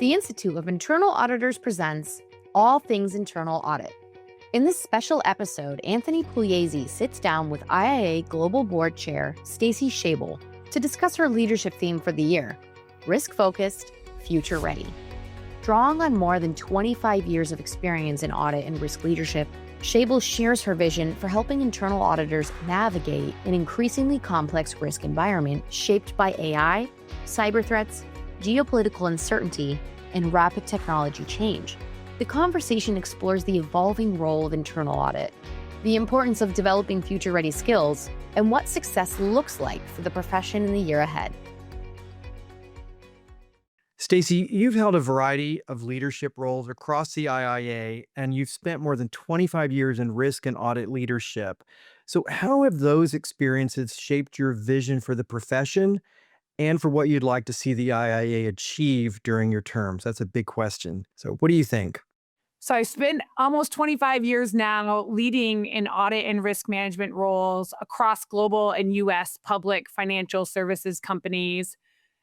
The Institute of Internal Auditors presents All Things Internal Audit. In this special episode, Anthony Pugliese sits down with IIA Global Board Chair Stacey Schabel to discuss her leadership theme for the year, risk-focused, future-ready. Drawing on more than 25 years of experience in audit and risk leadership, Schabel shares her vision for helping internal auditors navigate an increasingly complex risk environment shaped by AI, cyber threats, geopolitical uncertainty, and rapid technology change. The conversation explores the evolving role of internal audit, the importance of developing future-ready skills, and what success looks like for the profession in the year ahead. Stacey, you've held a variety of leadership roles across the IIA, and you've spent more than 25 years in risk and audit leadership. So how have those experiences shaped your vision for the profession and for what you'd like to see the IIA achieve during your terms? That's a big question. So what do you think? So I spent almost 25 years now leading in audit and risk management roles across global and U.S. public financial services companies.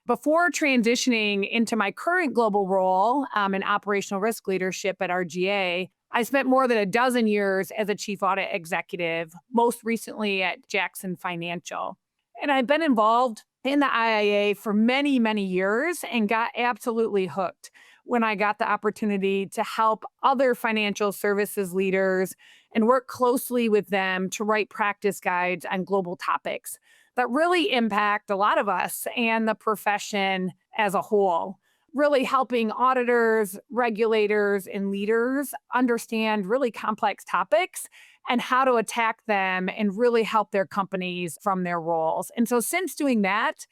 Before transitioning into my current global role in operational risk leadership at RGA, I spent more than a dozen years as a chief audit executive, most recently at Jackson Financial. And I've been involved in the IIA for many, many years and got absolutely hooked when I got the opportunity to help other financial services leaders and work closely with them to write practice guides on global topics that really impact a lot of us and the profession as a whole, really helping auditors, regulators, and leaders understand really complex topics and how to attack them and really help their companies from their roles. And so since doing that,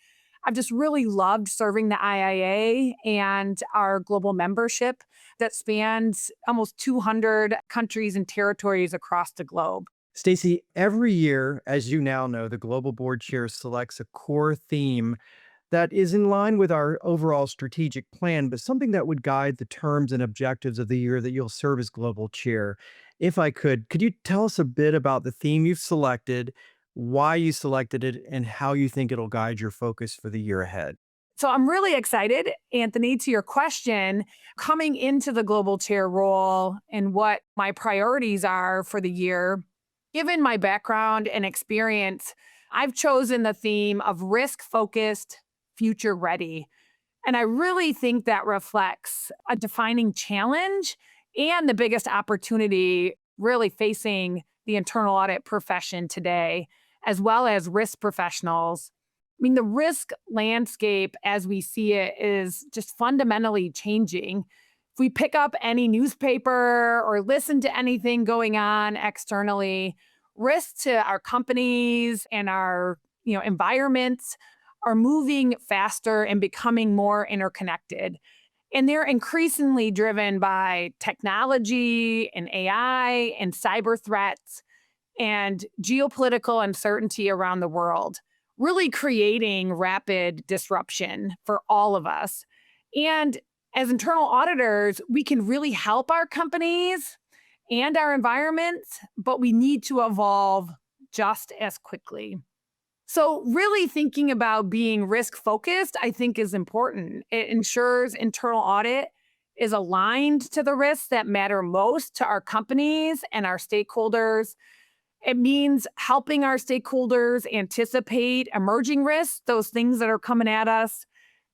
I've just really loved serving the IIA and our global membership that spans almost 200 countries and territories across the globe. Stacey, every year, as you now know, the Global Board Chair selects a core theme that is in line with our overall strategic plan, but something that would guide the terms and objectives of the year that you'll serve as Global Chair. If I could you tell us a bit about the theme you've selected, why you selected it, and how you think it'll guide your focus for the year ahead? So I'm really excited, Anthony, to your question, coming into the global chair role and what my priorities are for the year. Given my background and experience, I've chosen the theme of risk-focused, future-ready. And I really think that reflects a defining challenge and the biggest opportunity really facing the internal audit profession today, as well as risk professionals. I mean, the risk landscape as we see it is just fundamentally changing. If we pick up any newspaper or listen to anything going on externally, risks to our companies and our environments are moving faster and becoming more interconnected. And they're increasingly driven by technology and AI and cyber threats and geopolitical uncertainty around the world, really creating rapid disruption for all of us. And as internal auditors, we can really help our companies and our environments, but we need to evolve just as quickly. So really thinking about being risk-focused, I think, is important. It ensures internal audit is aligned to the risks that matter most to our companies and our stakeholders. It means helping our stakeholders anticipate emerging risks, those things that are coming at us,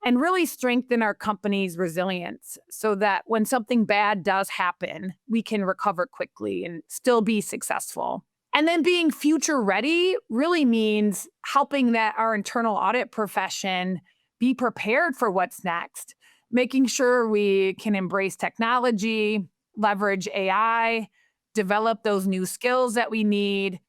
and really strengthen our company's resilience so that when something bad does happen, we can recover quickly and still be successful. And then being future ready really means helping that our internal audit profession be prepared for what's next, making sure we can embrace technology, leverage AI, develop those new skills that we need,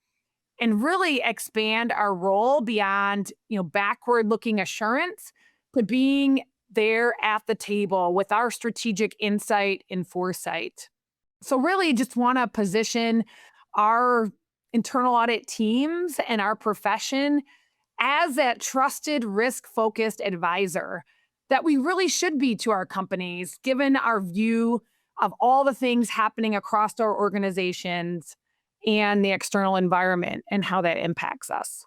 and really expand our role beyond, backward-looking assurance, but being there at the table with our strategic insight and foresight. So really just want to position our internal audit teams and our profession as that trusted risk-focused advisor that we really should be to our companies, given our view of all the things happening across our organizations and the external environment and how that impacts us.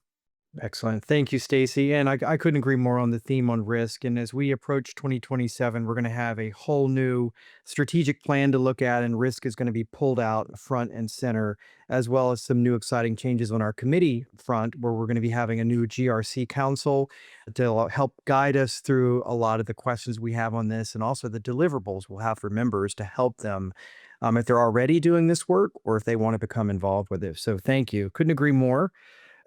Excellent. Thank you, Stacey. And I couldn't agree more on the theme on risk. And as we approach 2027, we're going to have a whole new strategic plan to look at, and risk is going to be pulled out front and center, as well as some new exciting changes on our committee front, where we're going to be having a new GRC council to help guide us through a lot of the questions we have on this, and also the deliverables we'll have for members to help them if they're already doing this work or if they want to become involved with it. So thank you. Couldn't agree more.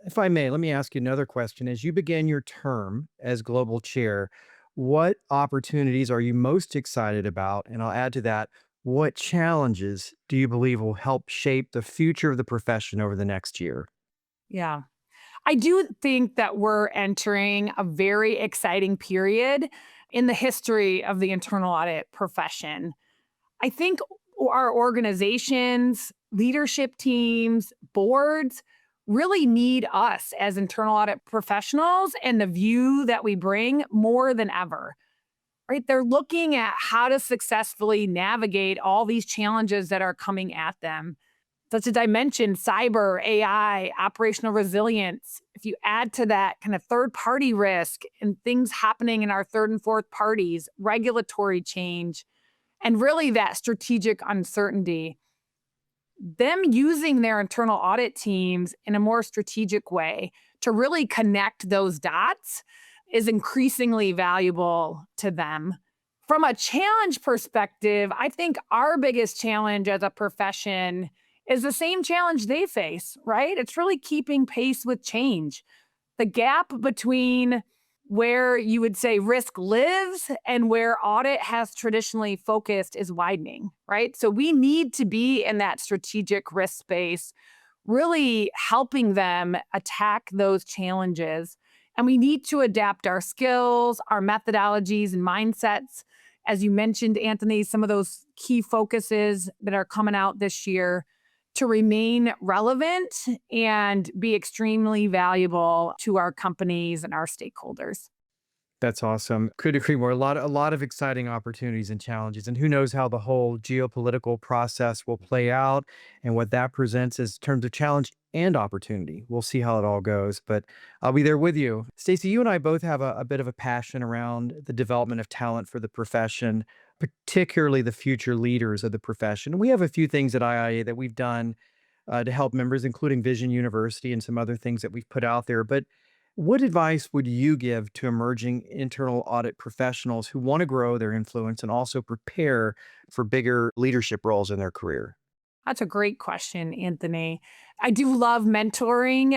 If I may, let me ask you another question. As you begin your term as global chair, what opportunities are you most excited about? And I'll add to that, what challenges do you believe will help shape the future of the profession over the next year? Yeah. I do think that we're entering a very exciting period in the history of the internal audit profession. I think our organizations, leadership teams, boards really need us as internal audit professionals and the view that we bring more than ever. Right? They're looking at how to successfully navigate all these challenges that are coming at them, such as I mentioned, cyber, AI, operational resilience. If you add to that kind of third party risk and things happening in our third and fourth parties, regulatory change, and really that strategic uncertainty, them using their internal audit teams in a more strategic way to really connect those dots is increasingly valuable to them. From a challenge perspective, I think our biggest challenge as a profession is the same challenge they face, right? It's really keeping pace with change. The gap between where you would say risk lives and where audit has traditionally focused is widening, right? So we need to be in that strategic risk space, really helping them attack those challenges. And we need to adapt our skills, our methodologies, and mindsets. As you mentioned, Anthony, some of those key focuses that are coming out this year to remain relevant and be extremely valuable to our companies and our stakeholders. That's awesome. Could agree more. A lot of exciting opportunities and challenges, and who knows how the whole geopolitical process will play out and what that presents as terms of challenge and opportunity. We'll see how it all goes, but I'll be there with you. Stacey, you and I both have a bit of a passion around the development of talent for the profession, particularly the future leaders of the profession. We have a few things at IIA that we've done to help members, including Vision University and some other things that we've put out there. But what advice would you give to emerging internal audit professionals who want to grow their influence and also prepare for bigger leadership roles in their career? That's a great question, Anthony. I do love mentoring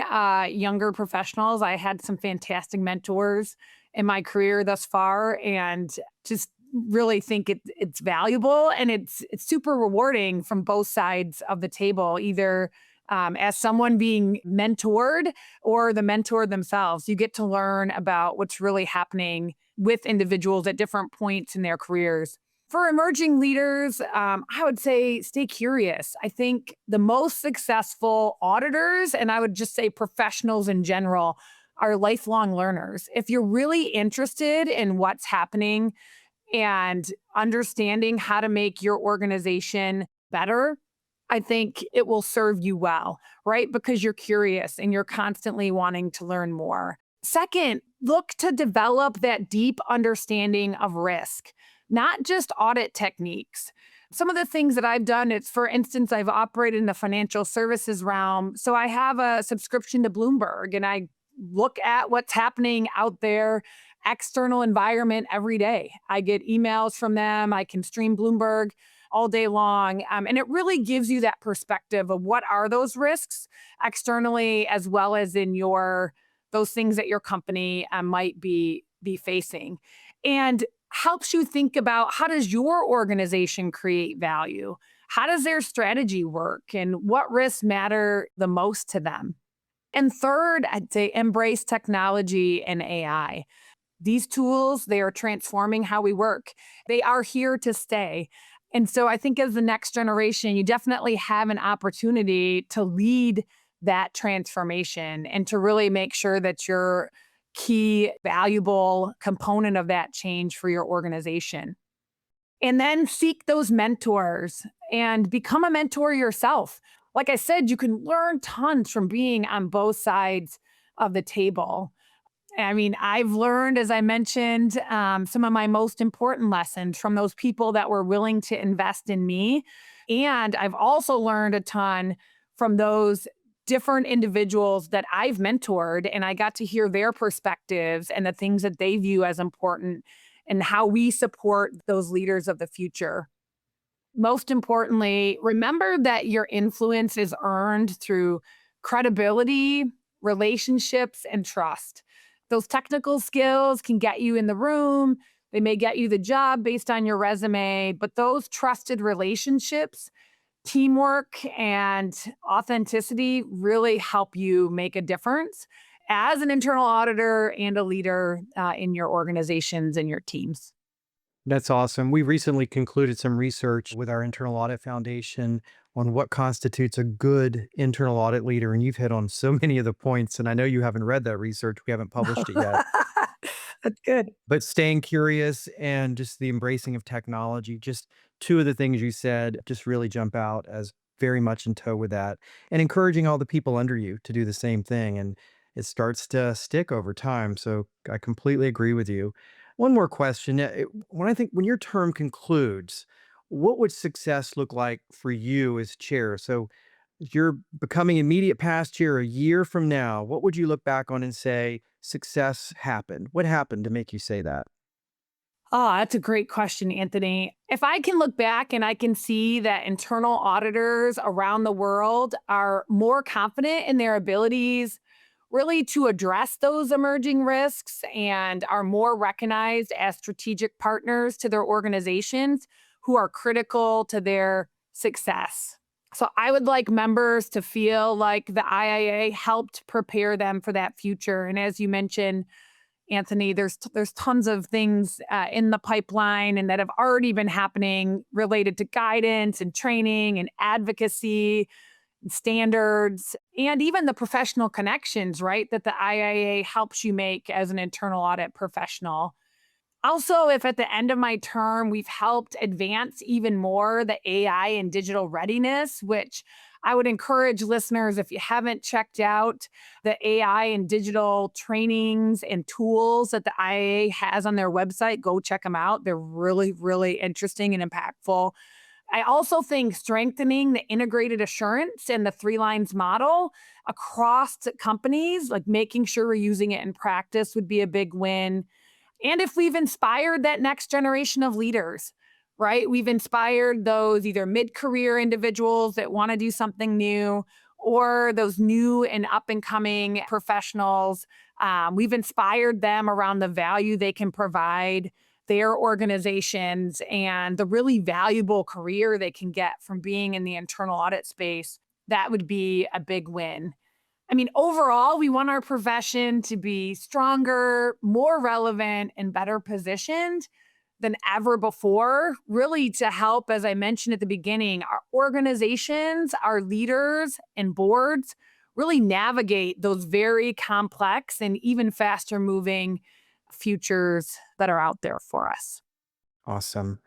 younger professionals. I had some fantastic mentors in my career thus far, and just really think it's valuable and it's super rewarding from both sides of the table, either as someone being mentored or the mentor themselves. You get to learn about what's really happening with individuals at different points in their careers. For emerging leaders, I would say stay curious. I think the most successful auditors, and I would just say professionals in general, are lifelong learners. If you're really interested in what's happening and understanding how to make your organization better, I think it will serve you well, right? Because you're curious and you're constantly wanting to learn more. Second, look to develop that deep understanding of risk, not just audit techniques. Some of the things that I've done, it's for instance, I've operated in the financial services realm. So I have a subscription to Bloomberg and I look at what's happening out there, external environment every day. I get emails from them. I can stream Bloomberg all day long. And it really gives you that perspective of what are those risks externally, as well as in those things that your company might be facing. And helps you think about, how does your organization create value? How does their strategy work? And what risks matter the most to them? And third, I'd say embrace technology and AI. These tools, they are transforming how we work. They are here to stay. And so I think as the next generation, you definitely have an opportunity to lead that transformation and to really make sure that you're key, valuable component of that change for your organization. And then seek those mentors and become a mentor yourself. Like I said, you can learn tons from being on both sides of the table. I mean, I've learned, as I mentioned, some of my most important lessons from those people that were willing to invest in me. And I've also learned a ton from those different individuals that I've mentored, and I got to hear their perspectives and the things that they view as important and how we support those leaders of the future. Most importantly, remember that your influence is earned through credibility, relationships, and trust. Those technical skills can get you in the room. They may get you the job based on your resume, but those trusted relationships, teamwork, and authenticity really help you make a difference as an internal auditor and a leader in your organizations and your teams. That's awesome. We recently concluded some research with our Internal Audit Foundation on what constitutes a good internal audit leader. And you've hit on so many of the points. And I know you haven't read that research, we haven't published it yet. That's good. But staying curious and just the embracing of technology, just two of the things you said just really jump out as very much in tow with that. And encouraging all the people under you to do the same thing. And it starts to stick over time. So I completely agree with you. One more question. When your term concludes, what would success look like for you as chair? So you're becoming immediate past chair a year from now. What would you look back on and say success happened? What happened to make you say that? Oh, that's a great question, Anthony. If I can look back and I can see that internal auditors around the world are more confident in their abilities really to address those emerging risks and are more recognized as strategic partners to their organizations who are critical to their success. So I would like members to feel like the IIA helped prepare them for that future. And as you mentioned, Anthony, there's tons of things in the pipeline and that have already been happening related to guidance and training and advocacy and standards, and even the professional connections, right, that the IIA helps you make as an internal audit professional. Also, if at the end of my term, we've helped advance even more the AI and digital readiness, which I would encourage listeners, if you haven't checked out the AI and digital trainings and tools that the IIA has on their website, go check them out. They're really, really interesting and impactful. I also think strengthening the integrated assurance and the three lines model across companies, like making sure we're using it in practice, would be a big win. And if we've inspired that next generation of leaders, right? We've inspired those either mid-career individuals that want to do something new or those new and up and coming professionals. We've inspired them around the value they can provide their organizations and the really valuable career they can get from being in the internal audit space. That would be a big win. I mean, overall, we want our profession to be stronger, more relevant, and better positioned than ever before, really to help, as I mentioned at the beginning, our organizations, our leaders, and boards really navigate those very complex and even faster moving futures that are out there for us. Awesome.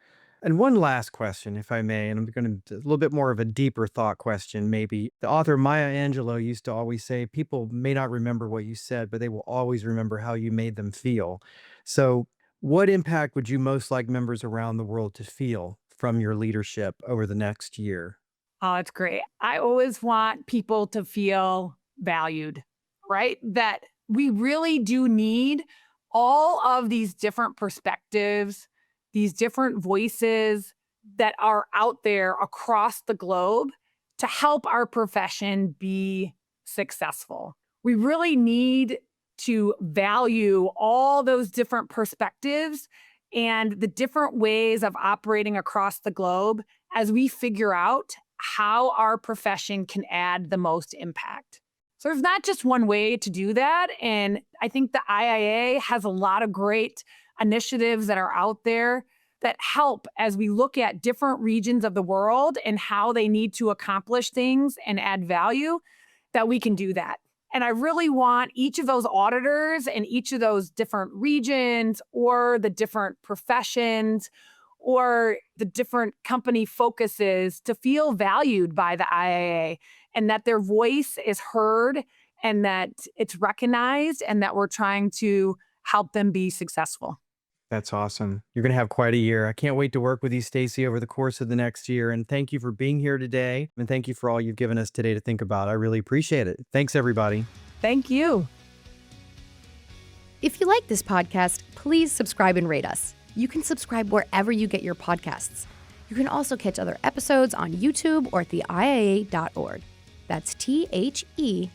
And one last question, if I may, and I'm going to a little bit more of a deeper thought question, maybe. The author Maya Angelou used to always say, people may not remember what you said, but they will always remember how you made them feel. So, what impact would you most like members around the world to feel from your leadership over the next year? Oh, it's great. I always want people to feel valued, right? That we really do need all of these different perspectives, these different voices that are out there across the globe to help our profession be successful. We really need to value all those different perspectives and the different ways of operating across the globe as we figure out how our profession can add the most impact. So there's not just one way to do that. And I think the IIA has a lot of great initiatives that are out there that help as we look at different regions of the world and how they need to accomplish things and add value, that we can do that. And I really want each of those auditors and each of those different regions or the different professions or the different company focuses to feel valued by the IIA and that their voice is heard and that it's recognized and that we're trying to help them be successful. That's awesome. You're going to have quite a year. I can't wait to work with you, Stacey, over the course of the next year. And thank you for being here today. And thank you for all you've given us today to think about. I really appreciate it. Thanks, everybody. Thank you. If you like this podcast, please subscribe and rate us. You can subscribe wherever you get your podcasts. You can also catch other episodes on YouTube or at the IIA.org. That's THEIIA.org.